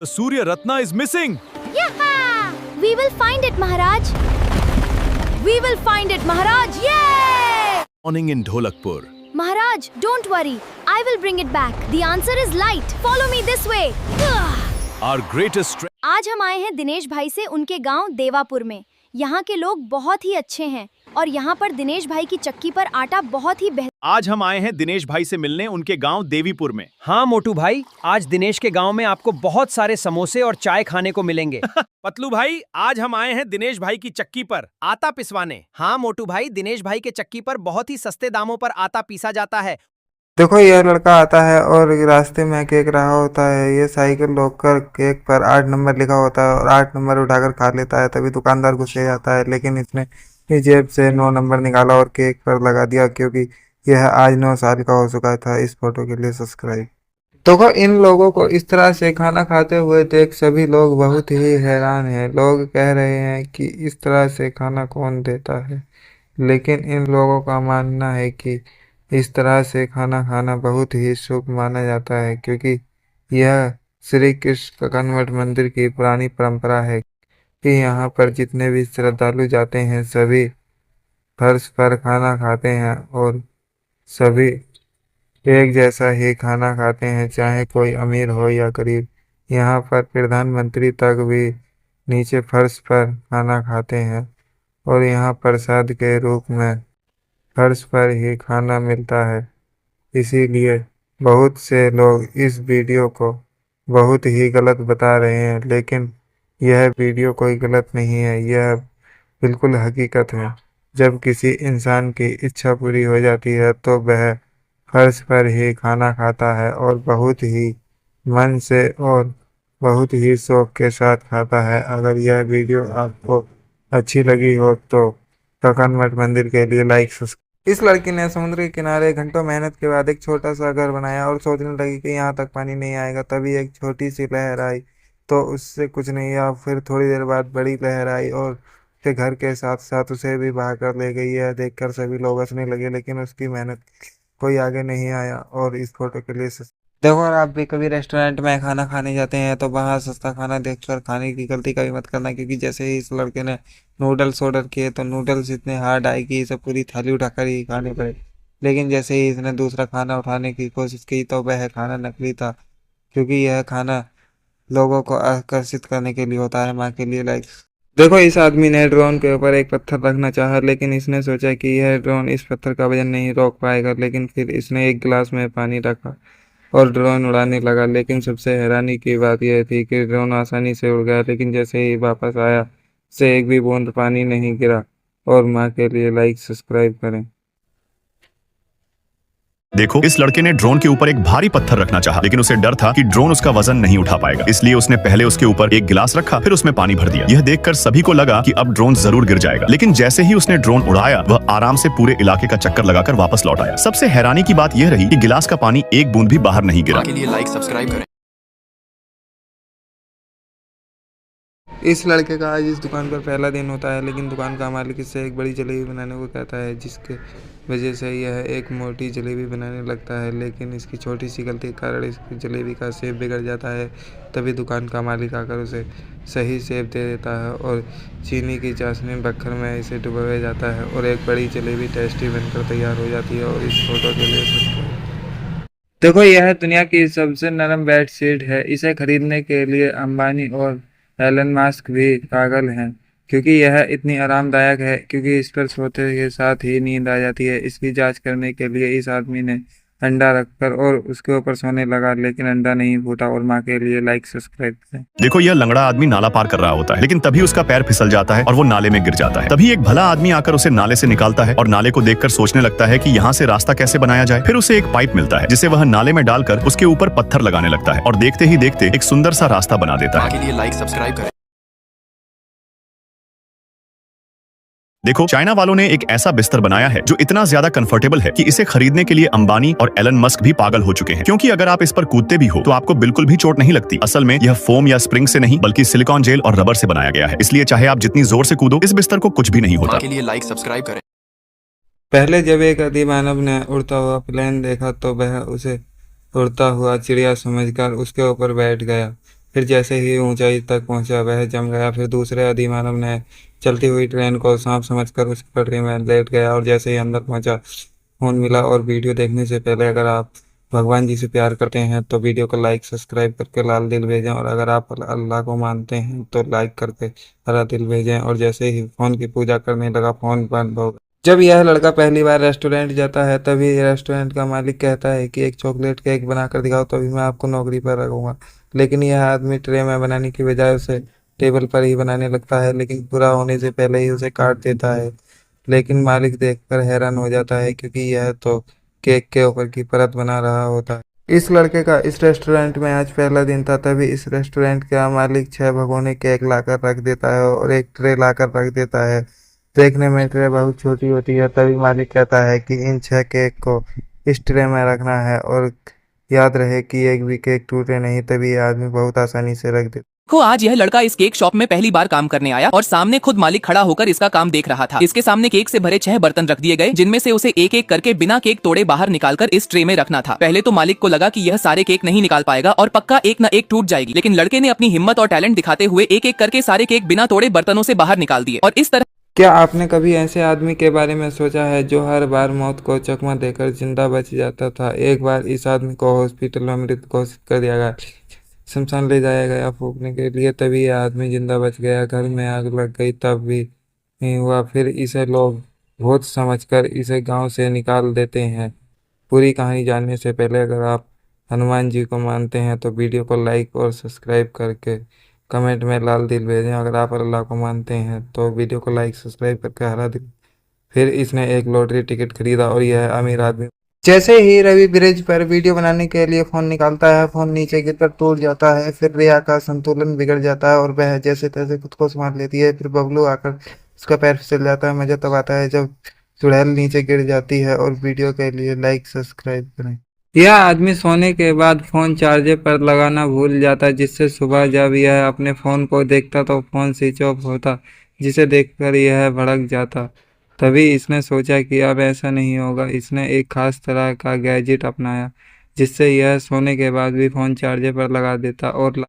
The Surya Ratna is missing. Yeah! We will find it, Maharaj. We will find it, Maharaj. Yay! Morning in Dholakpur. Maharaj, don't worry. I will bring it back. The answer is light. Follow me this way. Our greatest strength. आज हम आए हैं दिनेश भाई से उनके गांव देवापुर में। यहाँ के लोग बहुत ही अच्छे हैं और यहाँ पर दिनेश भाई की चक्की पर आटा बहुत ही आज हम आए हैं दिनेश भाई से मिलने उनके गांव देवीपुर में। हाँ मोटू भाई, आज दिनेश के गांव में आपको बहुत सारे समोसे और चाय खाने को मिलेंगे। पतलू भाई, आज हम आए हैं दिनेश भाई की चक्की पर आटा पिसवाने। हाँ मोटू भाई, दिनेश भाई के चक्की पर बहुत ही सस्ते दामों पर आटा पीसा जाता है। देखो यह लड़का आता है और रास्ते में केक रहा होता है। ये साइकिल रोककर केक पर 8 नंबर लिखा होता है और 8 नंबर उठाकर खा लेता है। तभी दुकानदार गुस्से जाता है, लेकिन इसने अपनी जेब से 9 नंबर निकाला और केक पर लगा दिया, क्योंकि यह आज 9 साल का हो चुका था। इस फोटो के लिए सब्सक्राइब। देखो इन लोगों को इस तरह से खाना खाते हुए देख सभी लोग बहुत ही हैरान हैं। लोग कह रहे हैं कि इस तरह से खाना कौन देता है, लेकिन इन लोगों का मानना है कि इस तरह से खाना खाना बहुत ही शुभ माना जाता है, क्योंकि यह श्री कृष्ण कनवट मंदिर की पुरानी परंपरा है कि यहाँ पर जितने भी श्रद्धालु जाते हैं सभी फर्श पर खाना खाते हैं और सभी एक जैसा ही खाना खाते हैं, चाहे कोई अमीर हो या गरीब। यहाँ पर प्रधानमंत्री तक भी नीचे फर्श पर खाना खाते हैं और यहाँ प्रसाद के रूप में फर्श पर ही खाना मिलता है। इसीलिए बहुत से लोग इस वीडियो को बहुत ही गलत बता रहे हैं, लेकिन यह वीडियो कोई गलत नहीं है, यह बिल्कुल हकीकत है। जब किसी इंसान की इच्छा पूरी हो जाती है तो वह फर्श पर ही खाना खाता है और बहुत ही मन से और बहुत ही शौक के साथ खाता है। अगर यह वीडियो आपको अच्छी लगी हो तो कनवट मंदिर के लिए लाइक सब्सक्राइब। इस लड़की ने समुद्र के किनारे घंटों मेहनत के बाद एक छोटा सा घर बनाया और सोचने लगी कि यहाँ तक पानी नहीं आएगा। तभी एक छोटी सी लहर आई तो उससे कुछ नहीं हुआ। फिर थोड़ी देर बाद बड़ी लहर आई और उसके घर के साथ साथ उसे भी बहा कर ले गई। यह देखकर सभी लोग हंसने लगे, लेकिन उसकी मेहनत कोई आगे नहीं आया। और इस फोटो के लिए देखो, अगर आप भी कभी रेस्टोरेंट में खाना खाने जाते हैं तो वहाँ सस्ता खाना देखकर खाने की गलती कभी मत करना, क्योंकि जैसे ही इस लड़के ने नूडल्स ऑर्डर किए तो नूडल्स इतने हार्ड आए कि इसे पूरी थाली उठाकर ही खाने पड़े। लेकिन जैसे ही इसने दूसरा खाना उठाने की कोशिश की तो वह खाना नकली था, क्योंकि यह खाना लोगों को आकर्षित करने के लिए होता है। माँ के लिए लाइक। देखो इस आदमी ने ड्रोन के ऊपर एक पत्थर रखना चाहा, लेकिन इसने सोचा कि यह ड्रोन इस पत्थर का वजन नहीं रोक पाएगा। लेकिन फिर इसने एक गिलास में पानी रखा और ड्रोन उड़ाने लगा। लेकिन सबसे हैरानी की बात यह थी कि ड्रोन आसानी से उड़ गया, लेकिन जैसे ही वापस आया से एक भी बूंद पानी नहीं गिरा। और माँ के लिए लाइक सब्सक्राइब करें। देखो, इस लड़के ने ड्रोन के ऊपर एक भारी पत्थर रखना चाहा, लेकिन उसे डर था कि ड्रोन उसका वजन नहीं उठा पाएगा। इसलिए उसने पहले उसके ऊपर एक गिलास रखा, फिर उसमें पानी भर दिया। यह देखकर सभी को लगा कि अब ड्रोन जरूर गिर जाएगा, लेकिन जैसे ही उसने ड्रोन उड़ाया वह आराम से पूरे इलाके का चक्कर लगाकर वापस लौट आया। सबसे हैरानी की बात यह रही कि गिलास का पानी एक बूंद भी बाहर नहीं गिरा। के लिए लाइक सब्सक्राइब करें। इस लड़के का आज इस दुकान पर पहला दिन होता है, लेकिन दुकान का मालिक इससे एक बड़ी जलेबी बनाने को कहता है, जिसके वजह से यह एक मोटी जलेबी बनाने लगता है। लेकिन इसकी छोटी सी गलती के कारण इसकी जलेबी का शेप बिगड़ जाता है। तभी दुकान का मालिक आकर उसे सही शेप दे देता है और चीनी की चाशनी बक्खर में इसे डुबोया जाता है और एक बड़ी जलेबी टेस्टी बनकर तैयार हो जाती है। और इस फोटो के लिए देखो, यह दुनिया की सबसे नरम बेडशीट है। इसे खरीदने के लिए अंबानी और एलन मस्क भी पागल हैं, क्योंकि यह इतनी आरामदायक है क्योंकि इस पर सोते के साथ ही नींद आ जाती है। इसकी जांच करने के लिए इस आदमी ने अंडा रखकर और उसके ऊपर सोने लगा, लेकिन अंडा नहीं फूटा। और माँ के लिए लाइक सब्सक्राइब करें। देखो, यह लंगड़ा आदमी नाला पार कर रहा होता है, लेकिन तभी उसका पैर फिसल जाता है और वो नाले में गिर जाता है। तभी एक भला आदमी आकर उसे नाले से निकालता है और नाले को देखकर सोचने लगता है कि यहाँ से रास्ता कैसे बनाया जाए। फिर उसे एक पाइप मिलता है, जिसे वह नाले में डालकर उसके ऊपर पत्थर लगाने लगता है और देखते ही देखते एक सुंदर सा रास्ता बना देता है। के लिए लाइक सब्सक्राइब करें। देखो, चाइना वालों ने एक ऐसा बिस्तर बनाया है जो इतना ज्यादा कंफर्टेबल है कि इसे खरीदने के लिए अंबानी और एलन मस्क भी पागल हो चुके हैं, क्योंकि अगर आप इस पर कूदते भी हो तो आपको बिल्कुल भी चोट नहीं लगती। असल में यह फोम या स्प्रिंग से नहीं बल्कि सिलिकॉन जेल और रबर से बनाया गया है, इसलिए चाहे आप जितनी जोर से कूदो इस बिस्तर को कुछ भी नहीं होता। के लिए लाइक सब्सक्राइब करें। पहले जब एक अधिमानव ने उड़ता हुआ प्लेन देखा तो वह उसे उड़ता हुआ चिड़िया समझकर उसके ऊपर बैठ गया फिर जैसे ही ऊंचाई तक पहुंचा वह जम गया। फिर दूसरे अधिमानव ने चलती हुई ट्रेन को सांप समझकर उस पटरी में लेट गया और जैसे ही अंदर पहुंचा फोन मिला। और वीडियो देखने से पहले अगर आप भगवान जी से प्यार करते हैं तो वीडियो को लाइक सब्सक्राइब करके लाल दिल भेजें, और अगर आप अल्लाह को मानते हैं तो लाइक करके हरा दिल भेजें। और जैसे ही फोन की पूजा करने लगा फोन बंद हो गया। जब यह लड़का पहली बार रेस्टोरेंट जाता है तभी रेस्टोरेंट का मालिक कहता है कि एक चॉकलेट केक बनाकर दिखाओ तभी मैं आपको नौकरी पर रखूंगा। लेकिन यह आदमी ट्रे में बनाने की बजाय उसे टेबल पर ही बनाने लगता है, लेकिन पूरा होने से पहले ही उसे काट देता है। लेकिन मालिक देखकर हैरान हो जाता है क्योंकि यह तो केक के ऊपर की परत बना रहा होता है। इस लड़के का इस रेस्टोरेंट में आज पहला दिन था। तभी इस रेस्टोरेंट का मालिक 6 भगोने केक लाकर रख देता है और एक ट्रे लाकर रख देता है। देखने में ट्रे बहुत छोटी होती है। तभी मालिक कहता है कि इन 6 केक को इस ट्रे में रखना है और याद रहे कि एक भी केक टूटे नहीं। तभी यह आदमी बहुत आसानी से रख देता। को आज यह लड़का इस केक शॉप में पहली बार काम करने आया और सामने खुद मालिक खड़ा होकर इसका काम देख रहा था। इसके सामने केक से भरे 6 बर्तन रख दिए गए जिनमें से उसे एक एक करके बिना केक तोड़े बाहर निकालकर इस ट्रे में रखना था। पहले तो मालिक को लगा कि यह सारे केक नहीं निकाल पाएगा और पक्का एक न एक टूट जाएगी, लेकिन लड़के ने अपनी हिम्मत और टैलेंट दिखाते हुए एक एक करके सारे केक बिना तोड़े बर्तनों से बाहर निकाल दिए। और इस तरह क्या आपने कभी ऐसे आदमी के बारे में सोचा है जो हर बार मौत को चकमा देकर जिंदा बच जाता था? एक बार इस आदमी को हॉस्पिटल में मृत घोषित कर दिया गया, शमशान ले जाया गया फूकने के लिए। तभी यह आदमी जिंदा बच गया। घर में आग लग गई तब भी नहीं हुआ। फिर इसे लोग भूत समझकर इसे गांव से निकाल देते हैं। पूरी कहानी जानने से पहले अगर आप हनुमान जी को मानते हैं तो वीडियो को लाइक और सब्सक्राइब करके कमेंट में लाल दिल भेजें। अगर आप अल्लाह को मानते हैं तो वीडियो को लाइक सब्सक्राइब करके हरा दिल। फिर इसने एक लॉटरी टिकट खरीदा और यह अमीर आदमी जैसे ही रवि ब्रिज पर वीडियो बनाने के लिए फोन निकालता है, फोन नीचे गिरकर टूट जाता है। फिर रिया का संतुलन बिगड़ जाता है और वह जैसे तैसे खुद को संभाल लेती है। फिर बबलू आकर उसका पैर फिसल जाता है। मजा तब आता है जब चुड़ैल नीचे गिर जाती है। और वीडियो के लिए लाइक सब्सक्राइब करें। यह आदमी सोने के बाद फोन चार्जर पर लगाना भूल जाता, जिससे सुबह जब यह अपने फोन को देखता तो फोन स्विच ऑफ होता, जिसे देखकर यह भड़क जाता। तभी इसने सोचा कि अब ऐसा नहीं होगा। इसने एक खास तरह का गैजेट अपनाया जिससे यह सोने के बाद भी फोन चार्जर पर लगा देता और